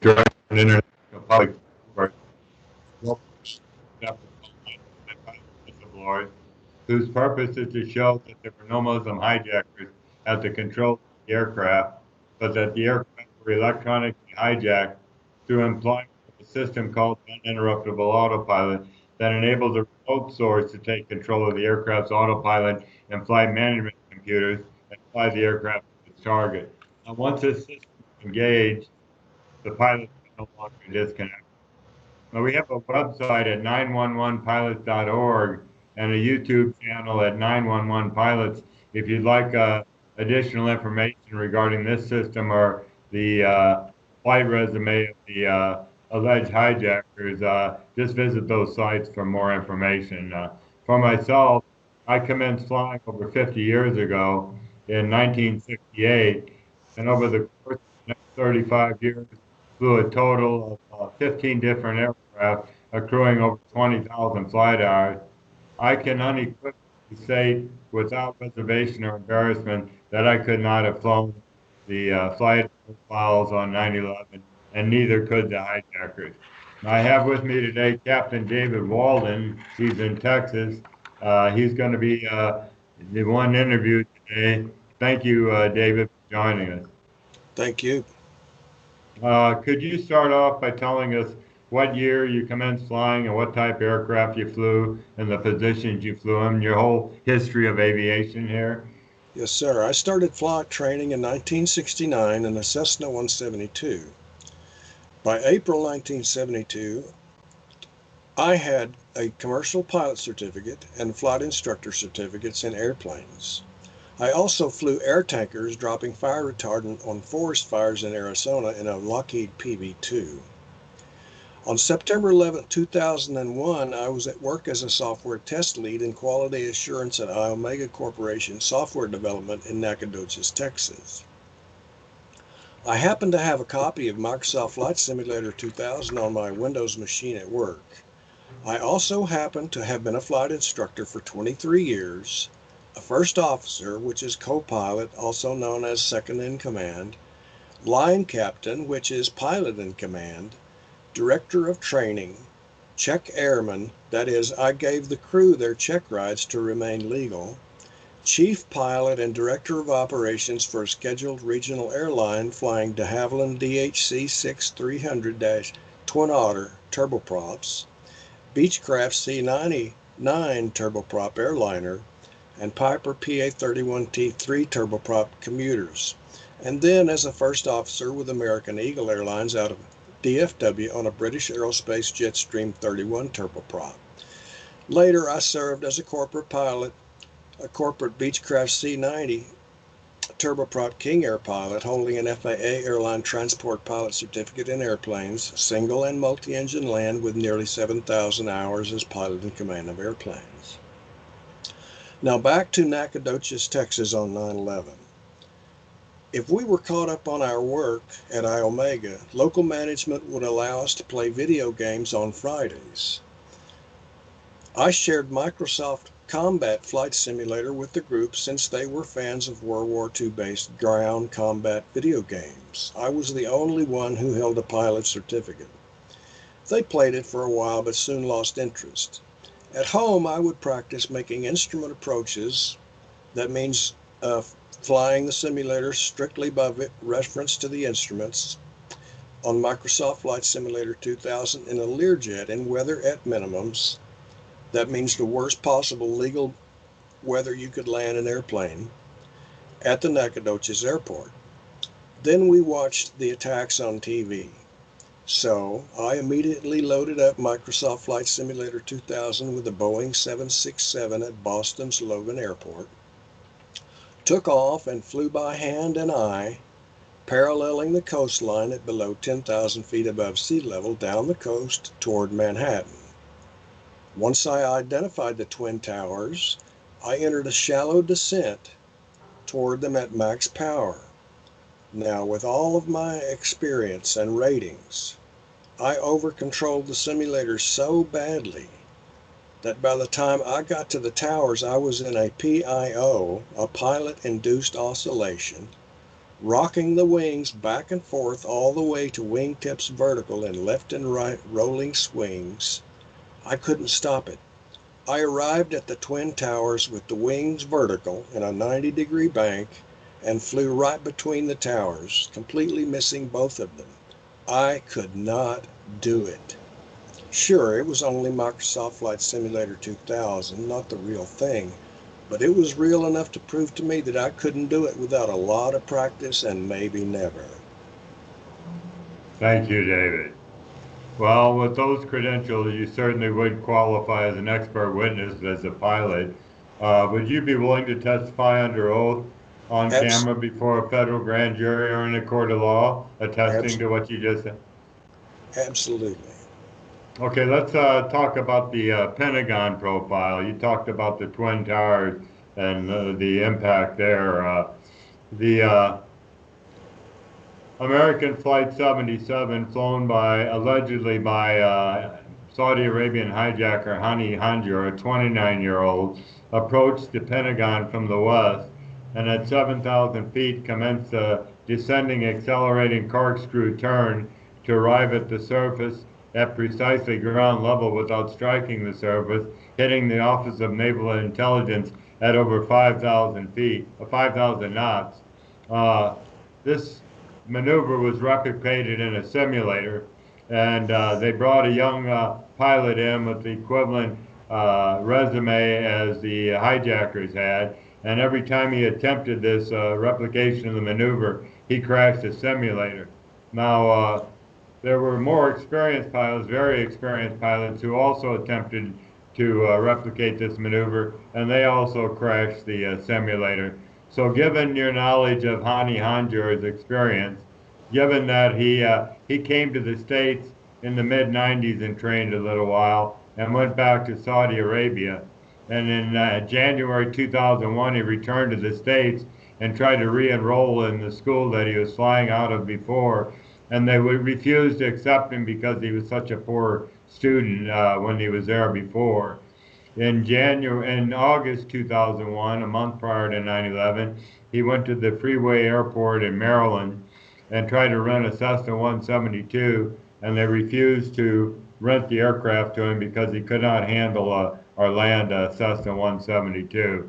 Director of International Public Whistleblowers, whose purpose is to show that there were no Muslim hijackers at the control of the aircraft, but that the aircraft were electronically hijacked through employment of a system called uninterruptible autopilot that enables a remote source to take control of the aircraft's autopilot and flight management computers and fly the aircraft to its target. Now, once this system is engaged, the pilot can no longer disconnect. Now, we have a website at 911pilots.org and a YouTube channel at 911 Pilots. If you'd like additional information regarding this system or the flight resume of the alleged hijackers, just visit those sites for more information. For myself, I commenced flying over 50 years ago in 1968, and over the course of the next 35 years, flew a total of 15 different aircraft, accruing over 20,000 flight hours. I can unequivocally say without reservation or embarrassment that I could not have flown the flight profiles on 9/11, and neither could the hijackers. I have with me today Captain David Walden. He's in Texas. He's going to be the one interviewed today. Thank you, David, for joining us. Thank you. Could you start off by telling us what year you commenced flying and what type of aircraft you flew and the positions you flew in, your whole history of aviation here? Yes, sir. I started flight training in 1969 in a Cessna 172. By April 1972, I had a commercial pilot certificate and flight instructor certificates in airplanes. I also flew air tankers dropping fire retardant on forest fires in Arizona in a Lockheed PV-2. On September 11, 2001, I was at work as a software test lead in quality assurance at Omega Corporation software development in Nacogdoches, Texas. I happened to have a copy of Microsoft Flight Simulator 2000 on my Windows machine at work. I also happened to have been a flight instructor for 23 years, a first officer, which is co-pilot, also known as second in command, line captain, which is pilot in command, director of training, check airman, that is, I gave the crew their check rides to remain legal, chief pilot and director of operations for a scheduled regional airline flying de Havilland DHC-6-300-Twin Otter turboprops, Beechcraft C-99 turboprop airliner, and Piper PA-31T3 turboprop commuters, and then as a first officer with American Eagle Airlines out of DFW on a British Aerospace Jetstream 31 turboprop. Later, I served as a corporate pilot, a corporate Beechcraft C-90 turboprop King Air pilot holding an FAA airline transport pilot certificate in airplanes, single and multi-engine land with nearly 7,000 hours as pilot in command of airplanes. Now back to Nacogdoches, Texas on 9/11. If we were caught up on our work at Omega, local management would allow us to play video games on Fridays. I shared Microsoft Combat Flight Simulator with the group since they were fans of World War II based ground combat video games. I was the only one who held a pilot certificate. They played it for a while but soon lost interest. At home, I would practice making instrument approaches. That means flying the simulator strictly by reference to the instruments on Microsoft Flight Simulator 2000 in a Learjet in weather at minimums. That means the worst possible legal weather you could land an airplane at the Nacogdoches Airport. Then we watched the attacks on TV. So I immediately loaded up Microsoft Flight Simulator 2000 with a Boeing 767 at Boston's Logan Airport, took off and flew by hand and eye, paralleling the coastline at below 10,000 feet above sea level down the coast toward Manhattan. Once I identified the Twin Towers, I entered a shallow descent toward them at max power. Now, with all of my experience and ratings, I over-controlled the simulator so badly that by the time I got to the towers, I was in a PIO, a pilot-induced oscillation, rocking the wings back and forth all the way to wingtips vertical in left and right rolling swings. I couldn't stop it. I arrived at the Twin Towers with the wings vertical in a 90-degree bank and flew right between the towers, completely missing both of them. I could not do it. Sure, it was only Microsoft Flight Simulator 2000, not the real thing, but it was real enough to prove to me that I couldn't do it without a lot of practice and maybe never. Thank you, David. Well, with those credentials, you certainly would qualify as an expert witness as a pilot. Would you be willing to testify under oath on Abs- camera before a federal grand jury or in a court of law, attesting abs- to what you just said? Absolutely. Okay, let's talk about the Pentagon profile. You talked about the Twin Towers and the impact there. The American Flight 77, flown allegedly by Saudi Arabian hijacker Hani Hanjour, a 29-year-old, approached the Pentagon from the west and at 7,000 feet commenced a descending, accelerating corkscrew turn to arrive at the surface at precisely ground level without striking the surface, hitting the Office of Naval Intelligence at over 5,000 feet, 5,000 knots. This maneuver was replicated in a simulator, and they brought a young pilot in with the equivalent resume as the hijackers had. And every time he attempted this replication of the maneuver, he crashed the simulator. Now, there were more experienced pilots, very experienced pilots, who also attempted to replicate this maneuver, and they also crashed the simulator. So given your knowledge of Hani Hanjour's experience, given that he came to the States in the mid-90s and trained a little while and went back to Saudi Arabia, and in January 2001 he returned to the States and tried to re-enroll in the school that he was flying out of before, and they would refuse to accept him because he was such a poor student when he was there before. In August 2001, a month prior to 9/11, he went to the Freeway Airport in Maryland and tried to rent a Cessna 172, and they refused to rent the aircraft to him because he could not handle or land a Cessna 172.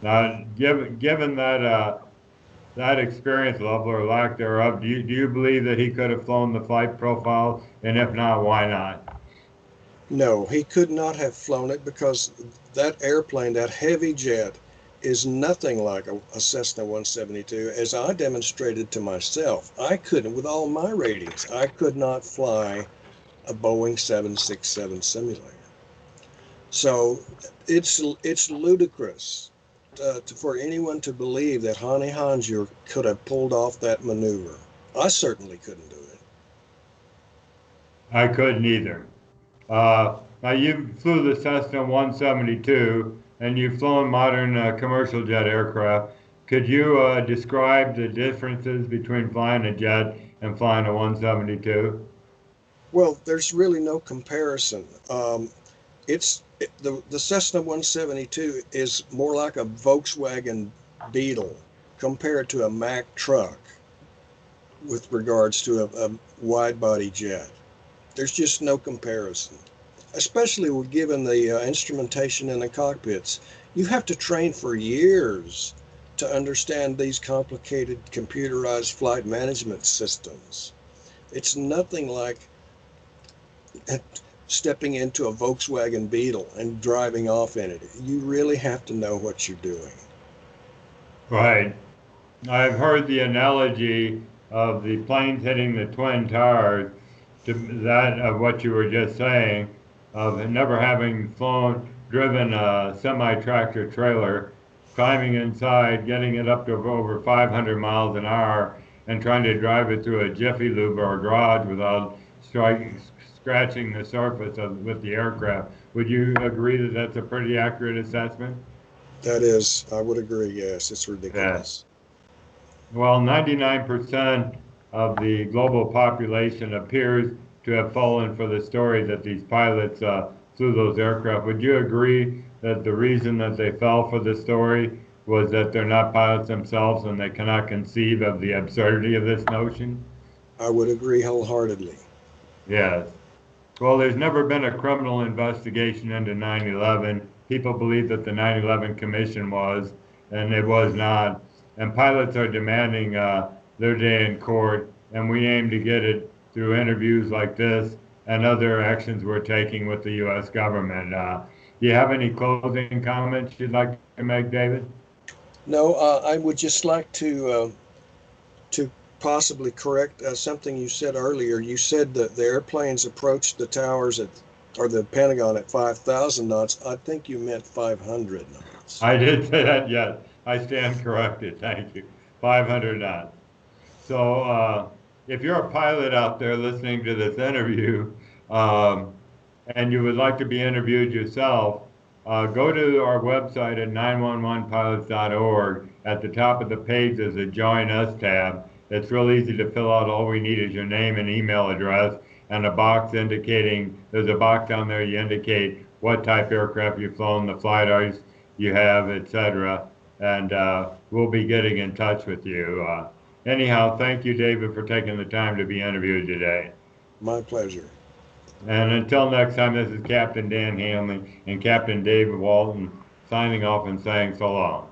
Now, given that experience level or lack thereof, do you believe that he could have flown the flight profile? And if not, why not? No, he could not have flown it because that airplane, that heavy jet, is nothing like a Cessna 172. As I demonstrated to myself, I couldn't, with all my ratings, I could not fly a Boeing 767 simulator. So it's ludicrous for anyone to believe that Hani Hanjour could have pulled off that maneuver. I certainly couldn't do it. I couldn't either. Now you flew the Cessna 172, and you've flown modern commercial jet aircraft. Could you describe the differences between flying a jet and flying a 172? Well, there's really no comparison. The Cessna 172 is more like a Volkswagen Beetle compared to a Mack truck with regards to a wide body jet. There's just no comparison, especially given the instrumentation in the cockpits. You have to train for years to understand these complicated computerized flight management systems. It's nothing like stepping into a Volkswagen Beetle and driving off in it. You really have to know what you're doing. Right. I've heard the analogy of the planes hitting the Twin Towers to that of what you were just saying, of never having driven a semi-tractor trailer, climbing inside, getting it up to over 500 miles an hour, and trying to drive it through a Jiffy Lube or a garage without scratching the surface with the aircraft. Would you agree that that's a pretty accurate assessment? That is, I would agree, yes, it's Yeah. ridiculous. Well, 99% of the global population appears to have fallen for the story that these pilots flew those aircraft. Would you agree that the reason that they fell for the story was that they're not pilots themselves and they cannot conceive of the absurdity of this notion? I would agree wholeheartedly. Yes. Well, there's never been a criminal investigation into 9/11. People believe that the 9/11 Commission was, and it was not. And pilots are demanding their day in court, and we aim to get it through interviews like this and other actions we're taking with the U.S. government. Do you have any closing comments you'd like to make, David? No, I would just like to possibly correct something you said earlier. You said that the airplanes approached the towers or the Pentagon at 5,000 knots. I think you meant 500 knots. I did say that, yes. I stand corrected. Thank you. 500 knots. So, if you're a pilot out there listening to this interview, um, and you would like to be interviewed yourself, go to our website at 911pilots.org. At the top of the page, there's a Join Us tab. It's real easy to fill out. All we need is your name and email address and a box indicating, there's a box down there, you indicate what type aircraft you've flown, the flight hours you have, etc. And we'll be getting in touch with you. Anyhow, thank you, David, for taking the time to be interviewed today. My pleasure. And until next time, this is Captain Dan Hanley and Captain David Walden signing off and saying so long.